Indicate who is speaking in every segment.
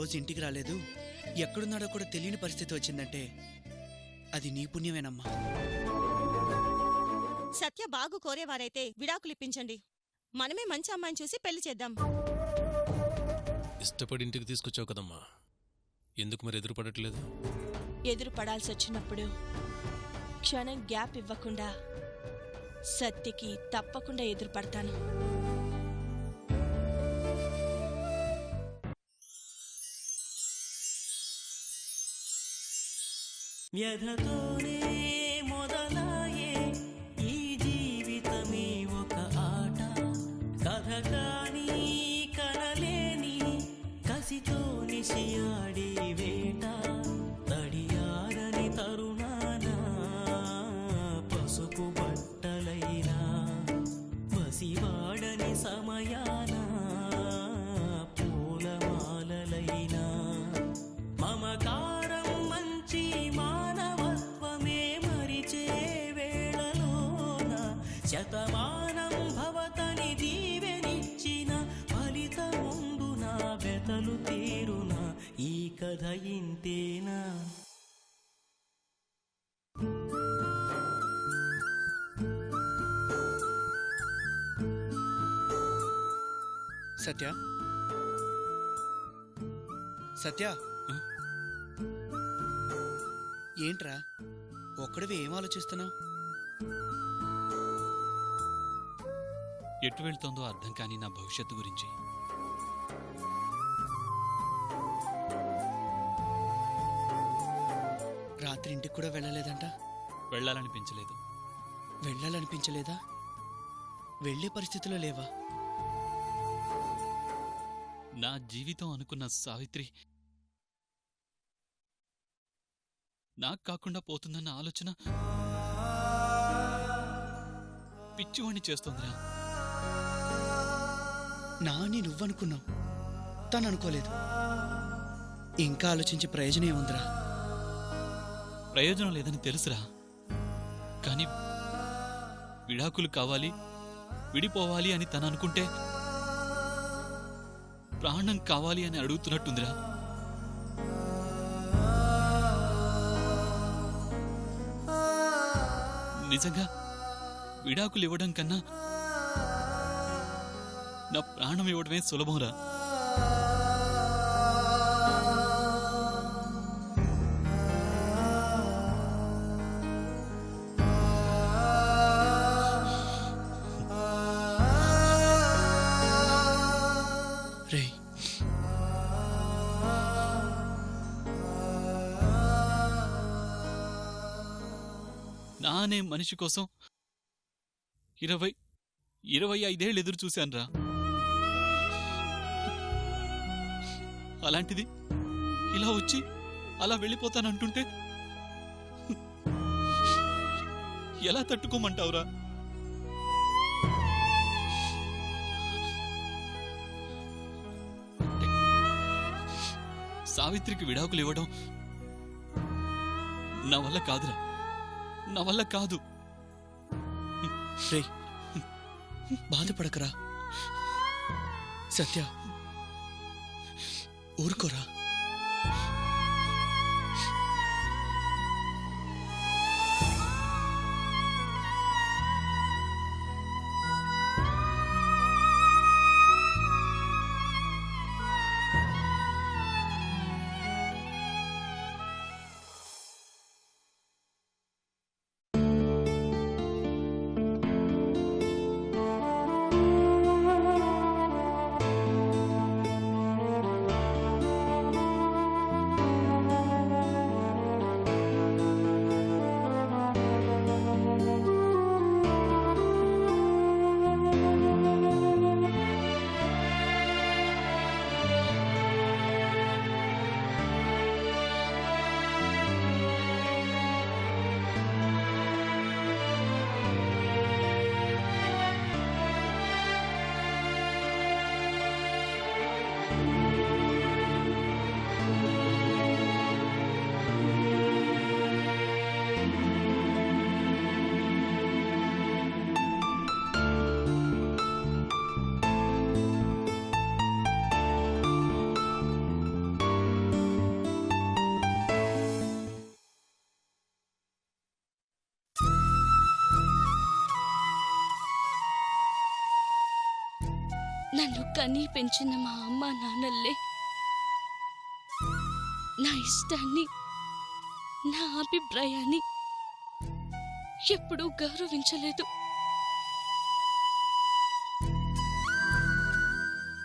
Speaker 1: రోజు ఇంటికి రాలేదు, ఎక్కడున్నాడో కూడా తెలియని పరిస్థితి వచ్చిందంటే అది నీ పుణ్యమేనమ్మా.
Speaker 2: సత్య బాగు కోరేవారైతే విడాకులిప్పించండి. మనమే మంచి అమ్మాయిని చూసి పెళ్లి చేద్దాం.
Speaker 3: ఇష్టపడి ఇంటికి తీసుకొచ్చావు కదమ్మా, ఎందుకు మరి ఎదురుపడట్లేదు?
Speaker 2: ఎదురు పడాల్సొచ్చినప్పుడు క్షణం గ్యాప్ ఇవ్వకుండా సత్యకి తప్పకుండా ఎదురుపడతాను.
Speaker 4: వ్యధతోనే మొదలాయే ఈ జీవితమే ఒక ఆట, కథ కాని కనలేని కసితో నిశియాడే వేట, తడియారని తరుణాన పసుపు బట్టలైనా, పసివాడని సమయాన పూలమాలలైనా, మమకారం మంచి మానవత్వమే మరిచే వేళలోన శతమానం భవతని దీవెనిచ్చిన ఫలితముందున బెతలు తీరున ఈ కథ ఇంతేనా?
Speaker 1: సత్య, సత్య, ఏంట్రా ఒక్కడివి ఏం ఆలోచిస్తున్నావు?
Speaker 5: ఎటు వెళ్తోందో అర్థం కాని నా భవిష్యత్తు గురించి.
Speaker 1: రాత్రి ఇంటికి కూడా వెళ్ళలేదంట.
Speaker 5: వెళ్ళాలనిపించలేదు.
Speaker 1: వెళ్ళాలనిపించలేదా? వెళ్ళే పరిస్థితిలో లేవా?
Speaker 5: నా జీవితం అనుకున్న సావిత్రి నాకు కాకుండా పోతుందన్న ఆలోచన పిచ్చివాణ్ణి చేస్తోందిరా.
Speaker 1: నాని నువ్వనుకున్నావు, తను అనుకోలేదు. ఇంకా ఆలోచించి ప్రయోజనం ఏముందిరా?
Speaker 5: ప్రయోజనం లేదని తెలుసురా, కాని విడాకులు కావాలి, విడిపోవాలి అని తను అనుకుంటే ప్రాణం కావాలి అని అడుగుతున్నట్టుందిరా. నిజంగా విడాకులు ఇవ్వడం కన్నా నా ప్రాణం ఇవ్వడమే సులభంరా.
Speaker 1: రే,
Speaker 5: నా అనే మనిషి కోసం 25 ఎదురు చూశానురా. అలాంటిది ఇలా వచ్చి అలా వెళ్ళిపోతానంటుంటే ఎలా తట్టుకోమంటావురా? సావిత్రికి విడాకులు ఇవ్వడం నా వల్ల కాదురా, నా వల్ల కాదు.
Speaker 1: రే, బాధపడకరా. సత్య, ఊరుకోరా.
Speaker 6: కనీ పెంచిన మా అమ్మ నాన్నల్లే నా ఇష్టాన్ని, నా అభిప్రాయాన్ని ఎప్పుడూ గౌరవించలేదు.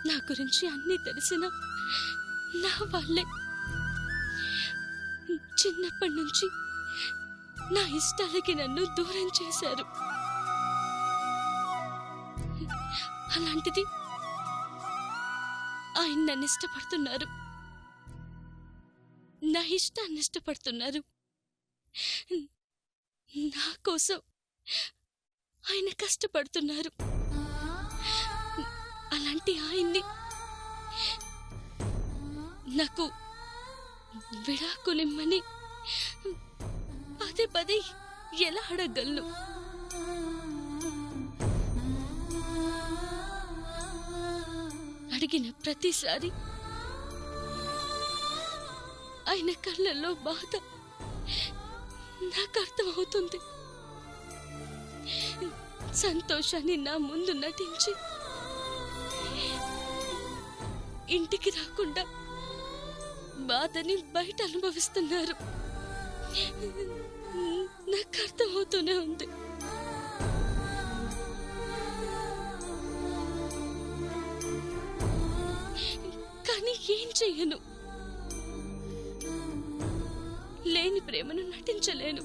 Speaker 6: నా గురించి అన్నీ తెలిసిన నా వాళ్ళే చిన్నప్పటి నుంచి నా ఇష్టాలకి నన్ను దూరం చేశారు. అలాంటిది ఆయన నన్ను ఇష్టపడుతున్నారు, నా ఇష్టాన్ని ఇష్టపడుతున్నారు. నా కోసం ఆయన కష్టపడుతున్నారు. అలాంటి ఆయన్ని నాకు విడాకులిమ్మని పదే పదే ఎలా అడగలను? అడిగిన ప్రతిసారి ఆయన కళ్ళల్లో బాధ నాకు అర్థమవుతుంది. సంతోషాన్ని నా ముందు నటించి ఇంటికి రాకుండా బాధని బయట అనుభవిస్తున్నారు. నాకు అర్థమవుతూనే ఉంది. కానీ ఏం చెయ్యను? లేని ప్రేమను నటించలేను.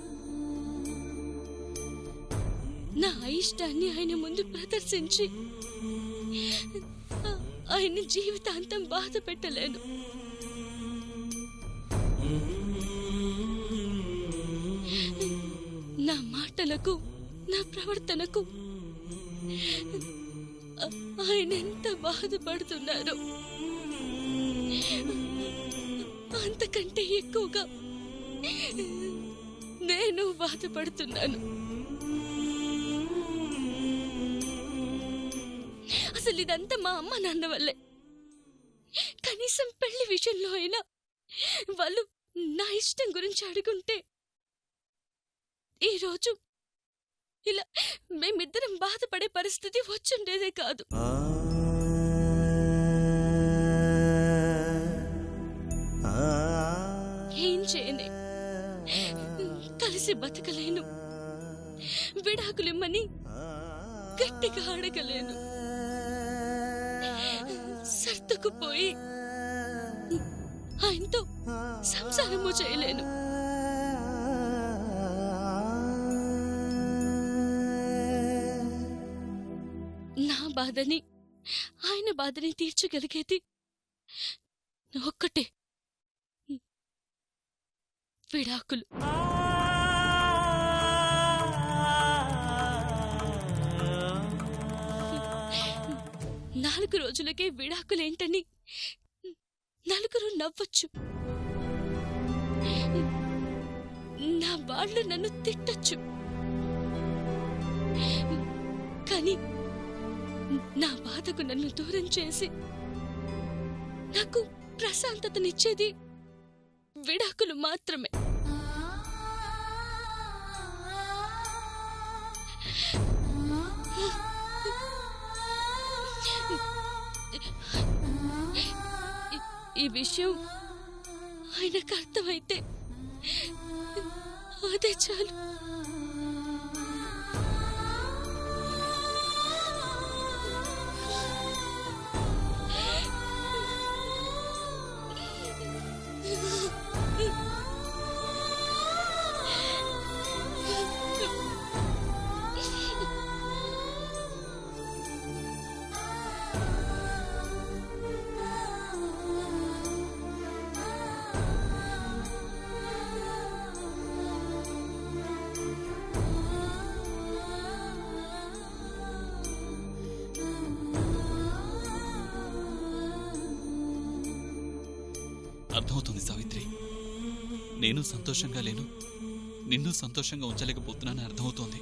Speaker 6: నా ఇష్టాన్ని ఆయన ముందు ప్రదర్శించి ఆయన జీవితాంతం బాధ పెట్టలేను. నా మాటలకు, నా ప్రవర్తనకు ఆయన ఎంత బాధపడుతున్నారో అంతకంటే ఎక్కువగా నేను బాధపడుతున్నాను. అసలు ఇదంతా మా అమ్మ నాన్న వల్లే. కనీసం పెళ్లి విషయంలో అయినా వాళ్ళు నా ఇష్టం గురించి అడుగుంటే ఈరోజు ఇలా మేమిద్దరం బాధపడే పరిస్థితి వచ్చుండేదే కాదు. ఏం చేయనే, కలిసి బతకలేను. విడాకులిమ్మని గట్టిగా అడగలేను. సర్దుకుపోయి ఆయనతో సంసారము చేయలేను. నా బాధని, ఆయన బాధని తీర్చగలిగేది ఒక్కటే, విడాకులు. నాలుగు రోజులకే విడాకులేంటని నలుగురు నవ్వచ్చు. నా వాళ్ళు నన్ను తిట్టచ్చు. కానీ నా బాధకు నన్ను దూరం చేసి నాకు ప్రశాంతతనిచ్చేది విడాకులు మాత్రమే. ఈ విషయం ఆయనకు అర్థమైతే అదే చాలు.
Speaker 5: అర్థమవుతుంది సావిత్రి, నేను సంతోషంగా లేను, నిన్ను సంతోషంగా ఉంచలేకపోతున్నానని అర్థమవుతోంది.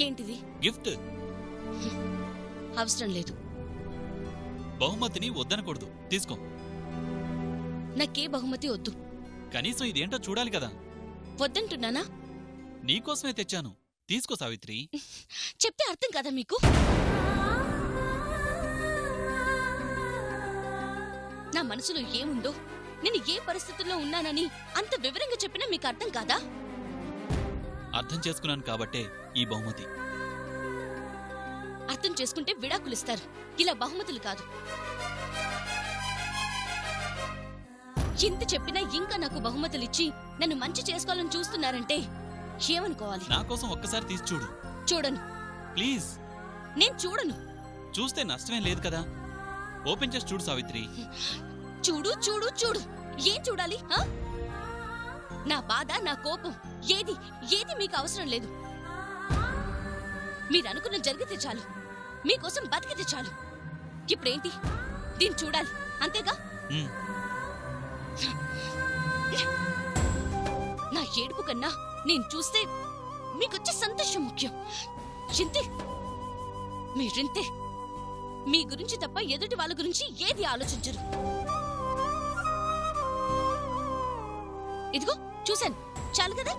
Speaker 6: ఏంటిది?
Speaker 5: గిఫ్ట్.
Speaker 6: అవసరం లేదు.
Speaker 5: బహుమతిని వద్దనకూడదు. తీసుకో.
Speaker 6: నాకే బహుమతి వద్దు.
Speaker 5: కనీసం ఇదేంటో చూడాలి కదా.
Speaker 6: వద్దంటున్నానా?
Speaker 5: నీకోసమే తెచ్చాను. తీసుకో సావిత్రి.
Speaker 6: చెప్తే అర్థం కదా మీకు? నా మనసులో ఏముందో, నేను ఏ పరిస్థితుల్లో ఉన్నానని అంత వివరంగా చెప్పినా మీకు అర్థం కాదా?
Speaker 5: అర్థం చేసుకున్నాను కాబట్టే ఈ బహుమతి.
Speaker 6: అర్థం చేసుకుంటే విడాకులిస్తారు, ఇలా బహుమతులు కాదు. ఎంత చెప్పినా ఇంకా నాకు బహుమతులిచ్చి నన్ను మంచి చేసుకోవాలని చూస్తున్నారంటే ఏమనుకోవాలి?
Speaker 5: నా కోసం ఒక్కసారి తీసి చూడు.
Speaker 6: చూడను.
Speaker 5: ప్లీజ్.
Speaker 6: నేను చూడను.
Speaker 5: చూస్తే నష్టమేం లేదు కదా. ఓపెన్ చేసి చూడు సావిత్రి.
Speaker 6: చూడు చూడు చూడు. ఏం చూడాలి? నా బాధ, నా కోపం ఏది ఏది మీకు అవసరం లేదు. మీరనుకున్న జరిగితే చాలు, మీకోసం బతికితే చాలు. ఇప్పుడేంటి? దీన్ని చూడాలి అంతేగా? నా ఏడుపు కన్నా నేను చూస్తే మీకొచ్చే సంతోషం ముఖ్యం. ఇంతే. మీరింతే. మీ గురించి తప్ప ఎదుటి వాళ్ళ గురించి ఏది ఆలోచించరు. ఇదిగో చూశాను, చాలు కదా.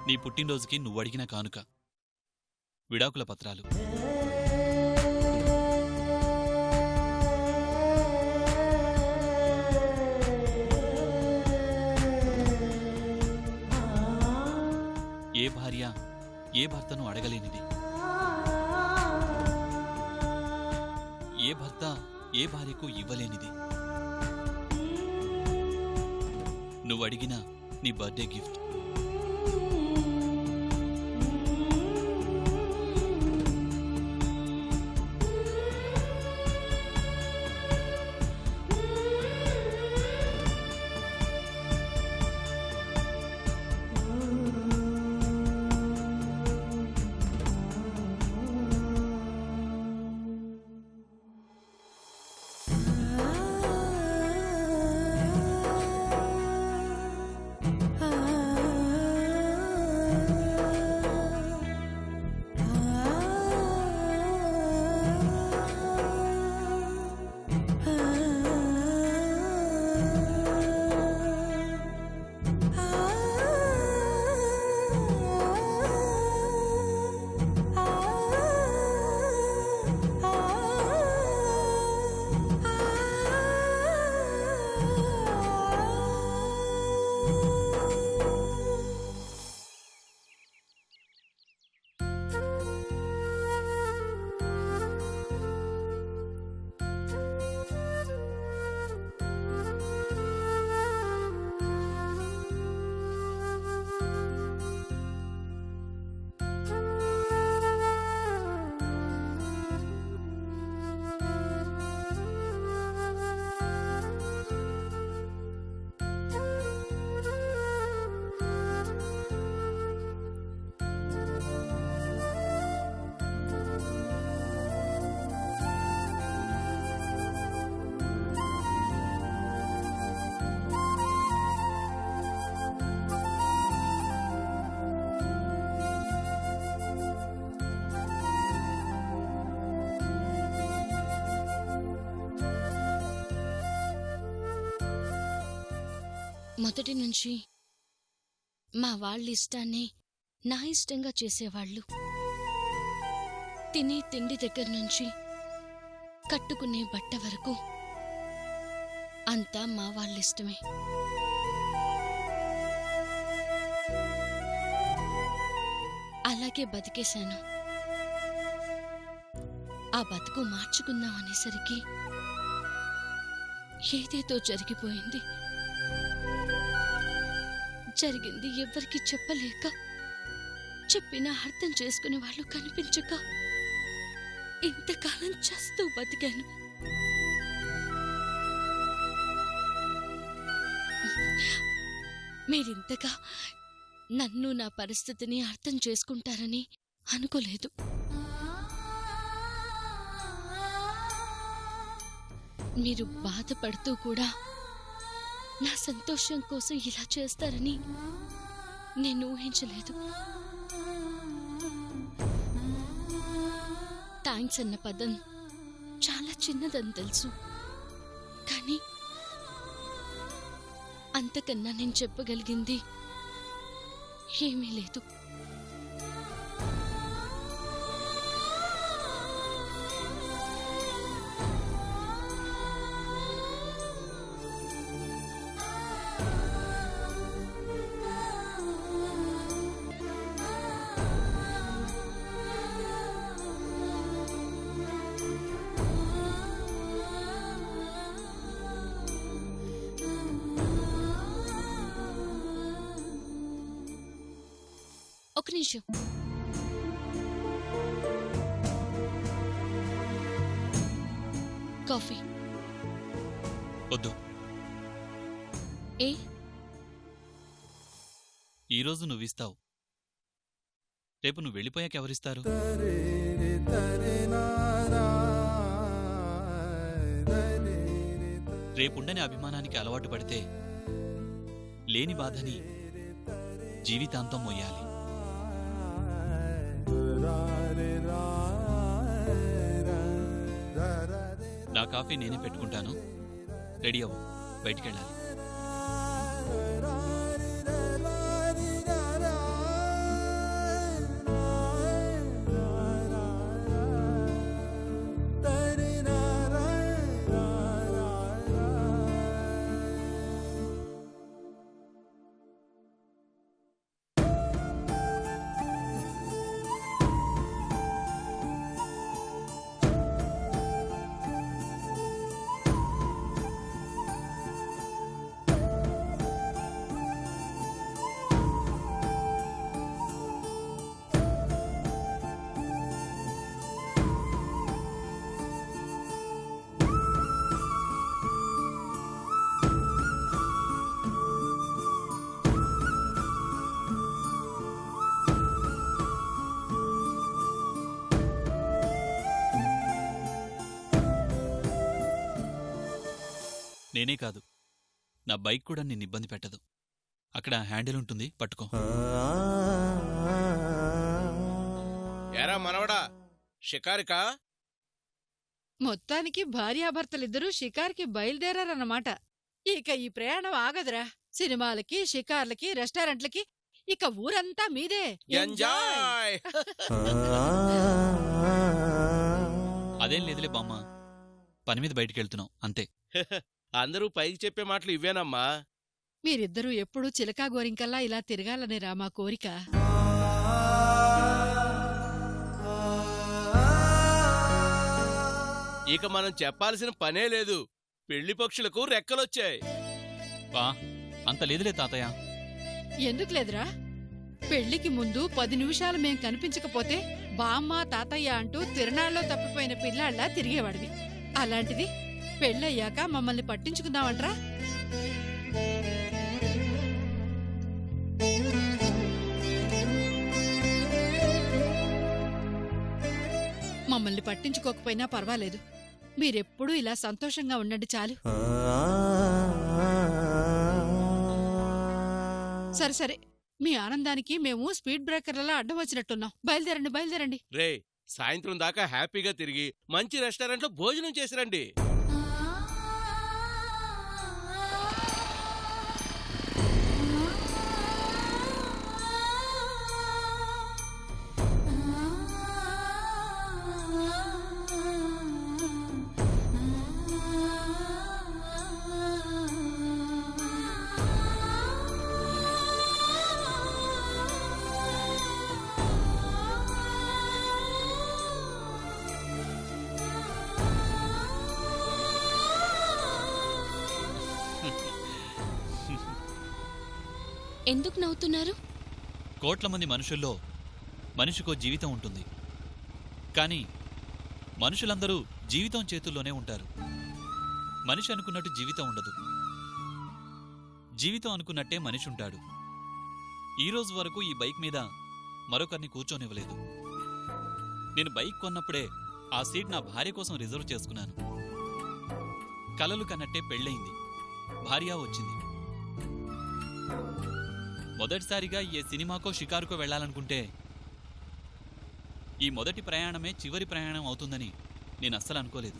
Speaker 5: నీ పుట్టినరోజుకి నువ్వు అడిగిన కానుక, విడాకుల పత్రాలు. ఏ భార్య ఏ భర్తను అడగలేనిది. ఏ భర్త ఏ భార్యకు ఇవ్వలేనిది. నువ్వు అడిగిన నీ బర్త్డే గిఫ్ట్.
Speaker 6: మొదటి నుంచి మా వాళ్ళ ఇష్టాన్ని నా ఇష్టంగా చేసేవాళ్ళు. తినే తిండి దగ్గర నుంచి కట్టుకునే బట్ట వరకు అంతా మా వాళ్ళ ఇష్టమే. అలాగే బతికేశాను. ఆ బతుకు మార్చుకుందాం అనేసరికి ఏదేదో జరిగిపోయింది. జరిగింది ఎవ్వరికి చెప్పలేక, చెప్పినా అర్థం చేసుకునే వాళ్ళు కనిపించక ఇంతకాలం చేస్తూ బతికాను. మీరింతగా నన్ను నా పరిస్థితిని అర్థం చేసుకుంటారని అనుకోలేదు. మీరు బాధపడుతూ కూడా నా సంతోషం కోసం ఇలా చేస్తారని నేను ఊహించలేదు. థ్యాంక్స్ అన్న పదం చాలా చిన్నదని తెలుసు, కానీ అంతకన్నా నేను చెప్పగలిగింది ఏమీ లేదు. ఒక నిమిషం. కాఫీ
Speaker 5: వద్దు.
Speaker 6: ఏ?
Speaker 5: ఈరోజు నువ్విస్తావు, రేపు నువ్వు వెళ్ళిపోయాక ఎవరిస్తారు? రేపుండని అభిమానానికి అలవాటు పడితే లేని బాధని జీవితాంతం మొయ్యాలి. నా కాఫీ నేనే పెట్టుకుంటాను. రెడీ అవ్వు, బయటికెళ్ళాలి. నేనే కాదు, నా బైక్ కూడా నిన్ను ఇబ్బంది పెట్టదు. అక్కడ హ్యాండిల్ ఉంటుంది, పట్టుకో.
Speaker 7: ఏరా మనవడా, షికారికా?
Speaker 8: మొత్తానికి భార్యాభర్తలిద్దరూ షికార్కి బయలుదేరారన్నమాట. ఇక ఈ ప్రయాణం ఆగదురా. సినిమాలకి, షికార్లకి, రెస్టారెంట్లకి, ఇక ఊరంతా మీదే.
Speaker 7: ఎంజాయ్.
Speaker 5: అదేం లేదులే బామ్మ, పని మీద బయటికెళ్తున్నావు అంతే.
Speaker 7: అందరూ పైకి చెప్పే మాటలు ఇవేనమ్మా.
Speaker 8: మీరిద్దరూ ఎప్పుడూ చిలకా గోరింకల్లా ఇలా తిరగాలనేరా మా కోరిక.
Speaker 7: ఇక మనం చెప్పాల్సిన పనే లేదు. పెళ్లి పక్షులకు రెక్కలొచ్చాయి.
Speaker 5: వా, అంత లేదులే తాతయ్య.
Speaker 8: ఎందుకు లేదురా? పెళ్లికి ముందు 10 నిమిషాలు మేం కనిపించకపోతే బామ్మ తాతయ్య అంటూ తిరణాల్లో తప్పిపోయిన పిల్లాళ్ళ తిరిగేవాడివి. అలాంటిది పెళ్ళయ్యాక మమ్మల్ని పట్టించుకుందామంట్రా? మమ్మల్ని పట్టించుకోకపోయినా పర్వాలేదు, మీరెప్పుడూ ఇలా సంతోషంగా ఉండండి చాలు. సరే సరే, మీ ఆనందానికి మేము స్పీడ్ బ్రేకర్లలో అడ్డం వచ్చినట్టున్నాం. బయలుదేరండి బయలుదేరండి.
Speaker 7: రే, సాయంత్రం దాకా హ్యాపీగా తిరిగి మంచి రెస్టారెంట్లో భోజనం చేసిరండి.
Speaker 6: ఎందుకు నవ్వుతున్నారు?
Speaker 5: కోట్ల మంది మనుషుల్లో మనిషికో జీవితం ఉంటుంది, కానీ మనుషులందరూ జీవితం చేతుల్లోనే ఉంటారు. మనిషి అనుకున్నట్టు జీవితం ఉండదు. జీవితం అనుకున్నట్టే మనిషి ఉంటాడు. ఈరోజు వరకు ఈ బైక్ మీద మరొకరిని కూర్చోనివ్వలేదు. నేను బైక్ కొన్నప్పుడే ఆ సీట్ నా భార్య కోసం రిజర్వ్ చేసుకున్నాను. కలలు కన్నట్టే పెళ్ళయింది, భార్య వచ్చింది. మొదటిసారిగా ఏ సినిమాకో షికారుకో వెళ్లాలనుకుంటే ఈ మొదటి ప్రయాణమే చివరి ప్రయాణం అవుతుందని నేను అస్సలు అనుకోలేదు.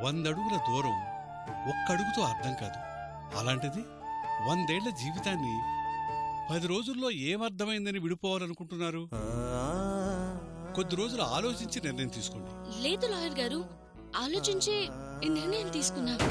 Speaker 9: వందడుగుల దూరం ఒక్కడుగుతో అర్థం కాదు. అలాంటిది 100 ఏళ్ల జీవితాన్ని 10 రోజుల్లో ఏమర్థమైందని విడిపోవాలనుకుంటున్నారు? కొద్ది రోజులు ఆలోచించి నిర్ణయం తీసుకోండి.
Speaker 6: లేదు లాయర్ గారు, ఆలోచించి ఈ నిర్ణయం తీసుకున్నాను.